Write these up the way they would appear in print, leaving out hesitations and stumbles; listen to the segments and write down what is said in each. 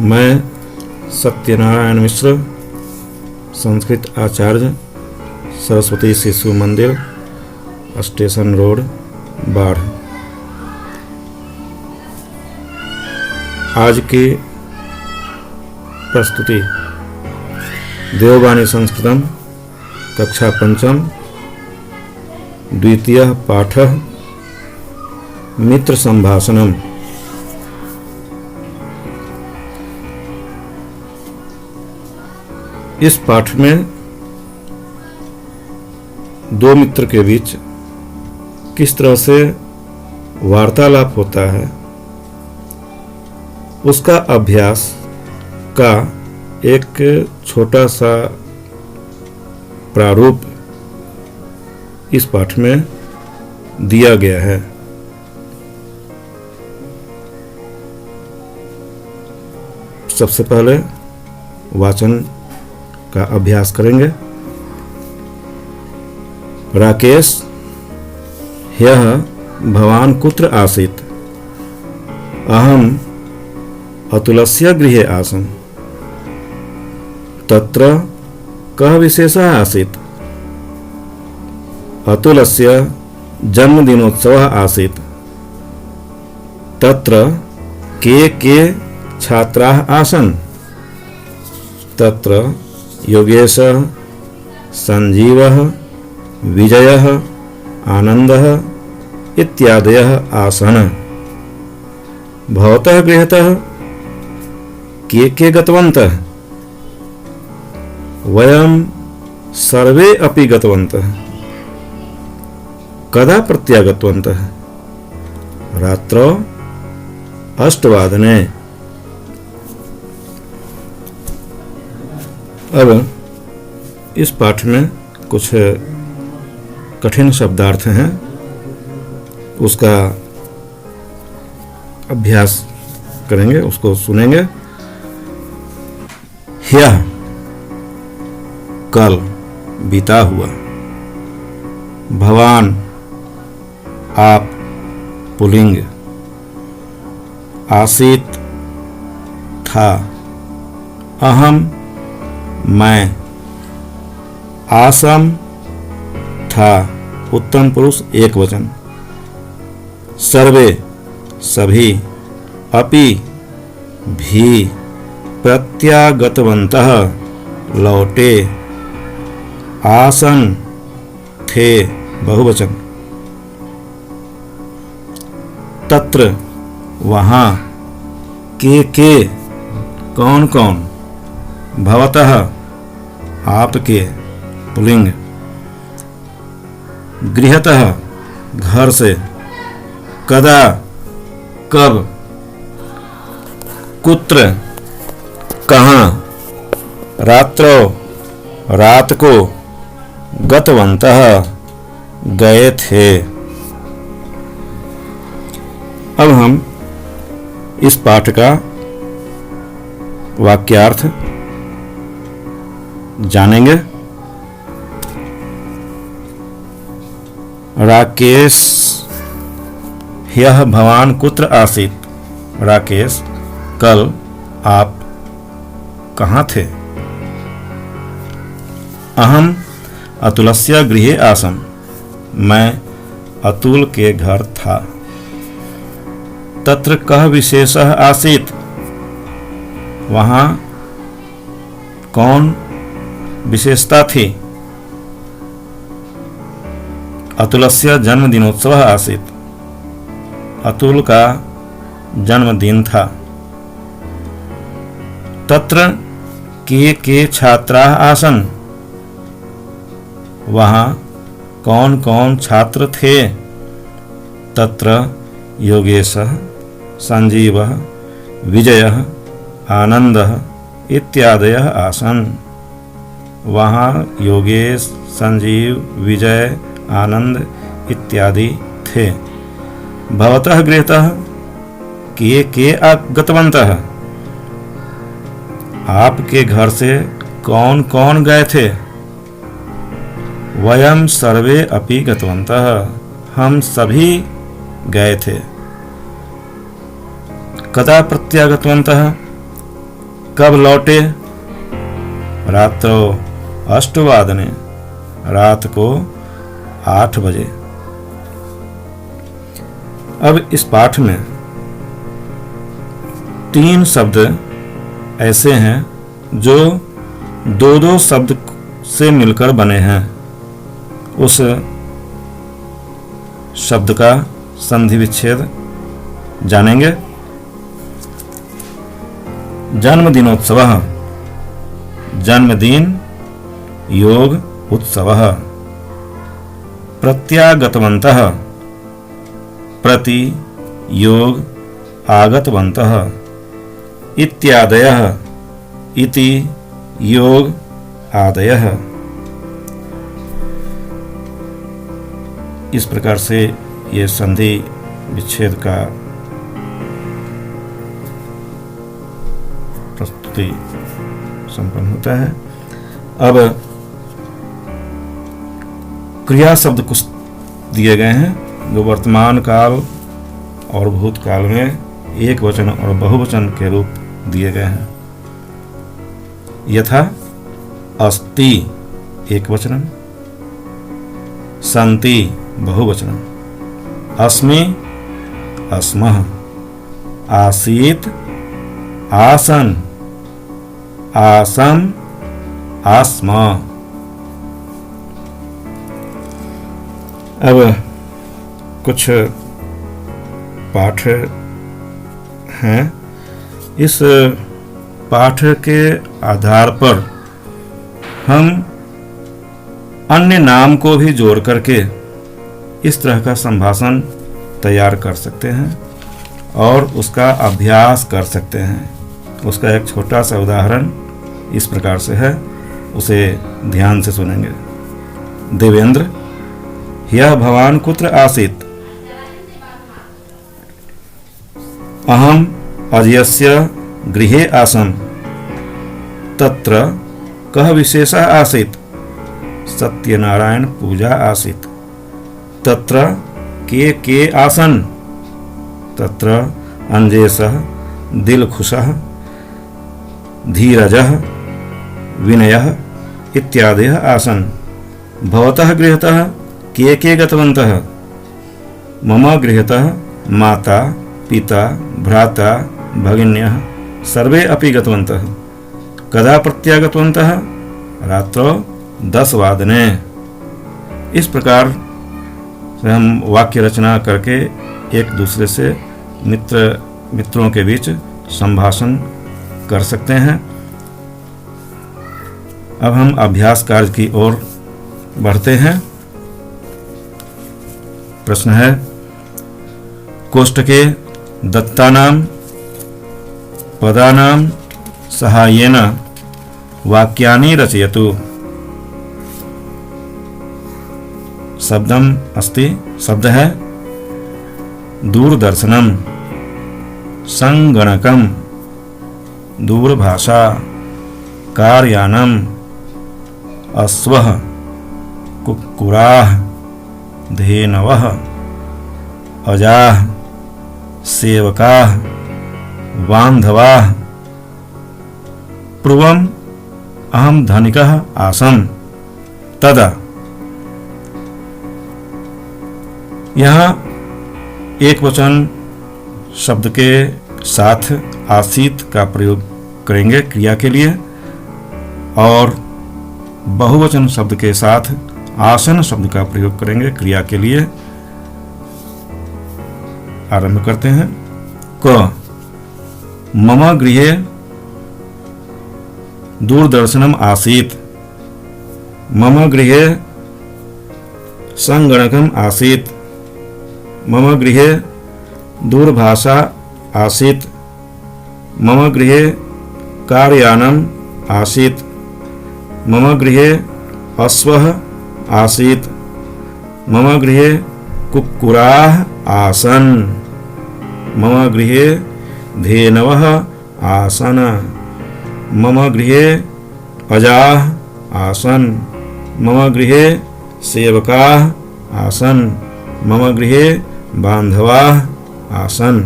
मैं सत्यनारायण मिश्र, संस्कृत आचार्य, सरस्वती शिशु मंदिर, station road, बाढ़। आज की प्रस्तुति देववाणी संस्कृतम, कक्षा पंचम, द्वितीय पाठ, मित्र संभाषणम। इस पाठ में दो मित्र के बीच किस तरह से वार्तालाप होता है उसका अभ्यास का एक छोटा सा प्रारूप इस पाठ में दिया गया है। सबसे पहले वाचन का अभ्यास करेंगे। राकेश, ह्यः भवान् कुत्र आसीत्? अहम् अतुलस्य गृहे आसम्। तत्र कः विशेषः आसीत्? अतुलस्य जन्मदिनोत्सवः आसीत्। तत्र के छात्राः आसन्? तत्र योगेशः, संजीवः, विजयः, आनन्दः इत्यादयः आसन्। भवतः गृहतः के गतवन्तः? वयं सर्वे अपि गतवन्तः। कदा प्रत्यागतवन्तः? रात्रौ 8 वादने। अब इस पाठ में कुछ कठिन शब्दार्थ हैं, उसका अभ्यास करेंगे, उसको सुनेंगे। ह्यः कल, बीता हुआ। भवान आप, पुल्लिंग। आसीत था। अहम मैं। आसम था, उत्तम पुरुष एक वचन। सर्वे सभी। अपि भी। प्रत्यागतवन्तः लौटे। आसन थे, बहुवचन। तत्र वहाँ। के कौन कौन। भवतः आपके, पुल्लिंग। गृहतः घर से। कदा कब। कुत्र कहाँ। रात्रौ रात को। गतवन्तः गए थे। अब हम इस पाठ का वाक्यार्थ जानेंगे। राकेश, ह्यः भवान् कुत्र आसीत्? राकेश, कल आप कहाँ थे? अहम् अतुलस्य गृहे आसम्। मैं अतुल के घर था। तत्र कः विशेषः आसीत्? वहाँ कौन विशेषता थी? अतुलस्य जन्मदिनोत्सवः आसीत्। अतुल का जन्मदिन था। तत्र के छात्राः आसन्? वहाँ कौन कौन छात्र थे? तत्र योगेशः, संजीवः, विजयः, आनन्दः इत्यादयः आसन्। वहाँ योगेश, संजीव, विजय, आनंद इत्यादि थे। भवतः गृहतः के गतवन्तः? आपके घर से कौन कौन गए थे? वयं सर्वे अपि गतवन्तः। हम सभी गए थे। कदा प्रत्यागतवन्तः, कब लौटे? रात्रौ 8 रात को 8 बजे। अब इस पाठ में 3 शब्द ऐसे हैं जो 2-2 शब्द से मिलकर बने हैं। उस शब्द का संधि विच्छेद जानेंगे। जन्मदिनोत्सवः, जन्मदिन योग उत्सवः। प्रत्यागतवन्तः, प्रति योग आगतवन्तः। इत्यादयः, इति योग आदयः। इस प्रकार से ये संधि विच्छेद का प्रस्तुति संपन्न होता है। अब क्रिया शब्द कुछ दिए गए हैं जो वर्तमान काल और भूतकाल में एक वचन और बहुवचन के रूप दिए गए हैं। यथा अस्ति एकवचनम, सन्ति बहुवचनम, अस्मि अस्मः, आसीत् आसन्, आसम् आस्म। अब कुछ पाठ हैं। इस पाठ के आधार पर हम अन्य नाम को भी जोड़ करके इस तरह का संभाषण तैयार कर सकते हैं और उसका अभ्यास कर सकते हैं। उसका एक छोटा सा उदाहरण इस प्रकार से है, उसे ध्यान से सुनेंगे। देवेंद्र, ह्यः भवान कुत्र आसीत्? अहम अजयस्य गृहे आसम्। तत्र कः विशेषः आसीत्? सत्यनारायण पूजा आसीत्। तत्र के आसन्? तत्र अंजेशः, दिलखुशः, धीरजः, विनयः इत्यादयः आसन्। भवतः गृहतः के गतवन्तः? मम गृहतः माता, पिता, भ्राता, भगिन्यः सर्वे अपि गतवन्तः। कदा प्रत्यागतवन्तः? रात्रौ 10 इस प्रकार से हम वाक्य रचना करके एक दूसरे से मित्रों के बीच संभाषण कर सकते हैं। अब हम अभ्यास कार्य की ओर बढ़ते हैं। प्रश्न है, कोष्टके दत्तानां पदानां सहाय्येन वाक्यानि रचयतु। शब्दम अस्ति, शब्द है दूरदर्शनम, संगणकम, दूरभाषा, कारयानम, अश्वः, कुक्कुराः, धेनवः, अजाः, सेवकाः, बान्धवाः। पूर्वम् अहं धनिकः आसम् तदा। यहाँ एक वचन शब्द के साथ आसीत का प्रयोग करेंगे क्रिया के लिए और बहुवचन शब्द के साथ आसन शब्द का प्रयोग करेंगे क्रिया के लिए। आरंभ करते हैं। क मम गृहे दूरदर्शनम आसीत्। मम गृहे संगणकम आसीत्। मम गृहे दूरभाषा आसीत्। मम गृहे कारयानम आसीत्। मम गृहे अश्वः आसीत्। मम गृहे कुक्कुराः आसन्। मम गृहे धेनवः आसन्। मम गृहे अजाः आसन्। मम गृहे सेवकाः आसन्। मम गृहे बान्धवाः आसन्।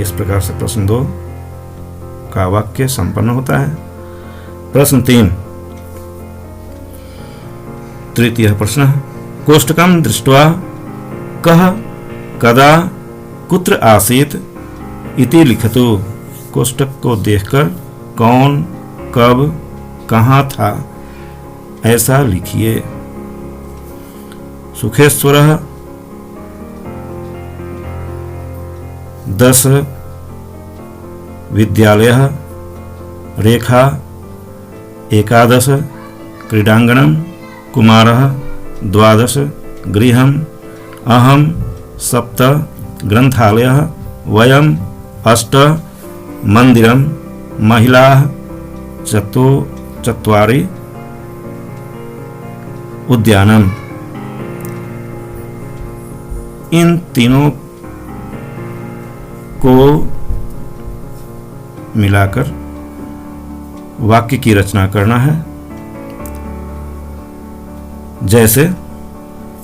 इस प्रकार से प्रश्न 2 का वाक्य संपन्न होता है। प्रश्न 3, तृतीय प्रश्न, कोष्टकं दृष्ट्वा कः कदा कुत्र आसीत् इति लिखतु। कोष्टक को देखकर कौन कब कहाँ था ऐसा लिखिए। सुखेश्वरः 10 विद्यालयः, रेखा 11 क्रीडांगणं, कुमारः 12 गृहम्, अहं 7 ग्रंथालयः, वयम् 8 मंदिरं, महिलाः 4 उद्यानम। इन तीनों को मिलाकर वाक्य की रचना करना है। जैसे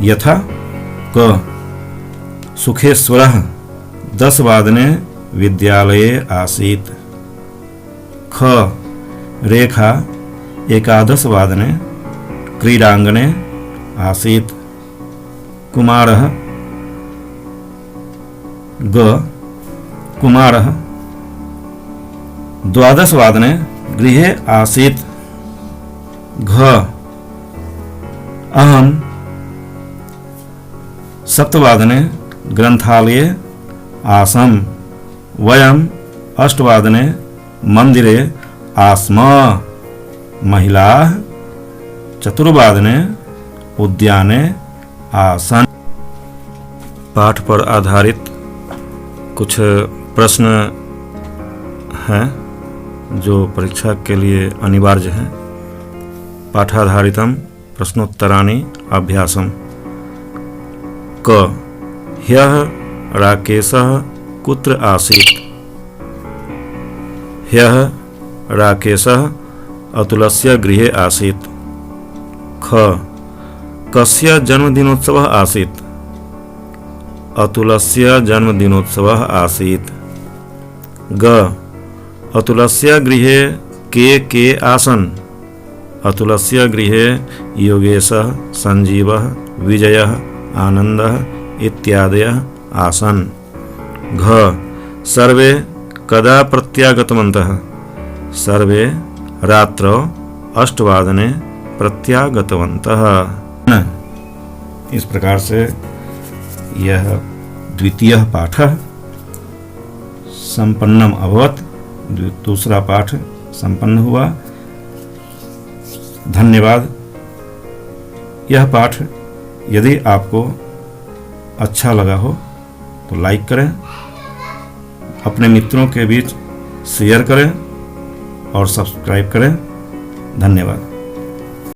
यथा क सुखेश्वरः 10 वादने विद्यालये आसीत्। ख रेखा 11 वादने क्रीडांगणे आसीत्। कुमारः ग कुमारः 12 वादने गृहे आसीत्। घ अहं 7 वादने ग्रंथालये आसम्। वयम् 8 वादने मंदिरे आस्म। महिलाः 4 वादने उद्याने आसन। पाठ पर आधारित कुछ प्रश्न हैं जो परीक्षा के लिए अनिवार्य हैं। पाठाधारितम प्रश्नोत्तराणि अभ्यासम। क ह्यः राकेशः कुत्र आसीत्। ह्यः राकेशः अतुलस्य गृहे आसीत्। ख कस्य जन्मदिनोत्सवः आसीत्। अतुलस्य जन्मदिनोत्सवः आसीत्। ग अतुलस्य गृहे के आसन्। अतुलस्य गृहे योगेशः, संजीवः, विजयः, आनन्दः इत्यादयः आसन्। घ सर्वे कदा प्रत्यागतवन्तः। सर्वे रात्रौ 8 वादने प्रत्यागतवन्तः। इस प्रकार से यह द्वितीय पाठ संपन्नम अभवत्। दूसरा पाठ संपन्न हुआ। धन्यवाद। यह पाठ यदि आपको अच्छा लगा हो तो लाइक करें, अपने मित्रों के बीच शेयर करें और सब्सक्राइब करें। धन्यवाद।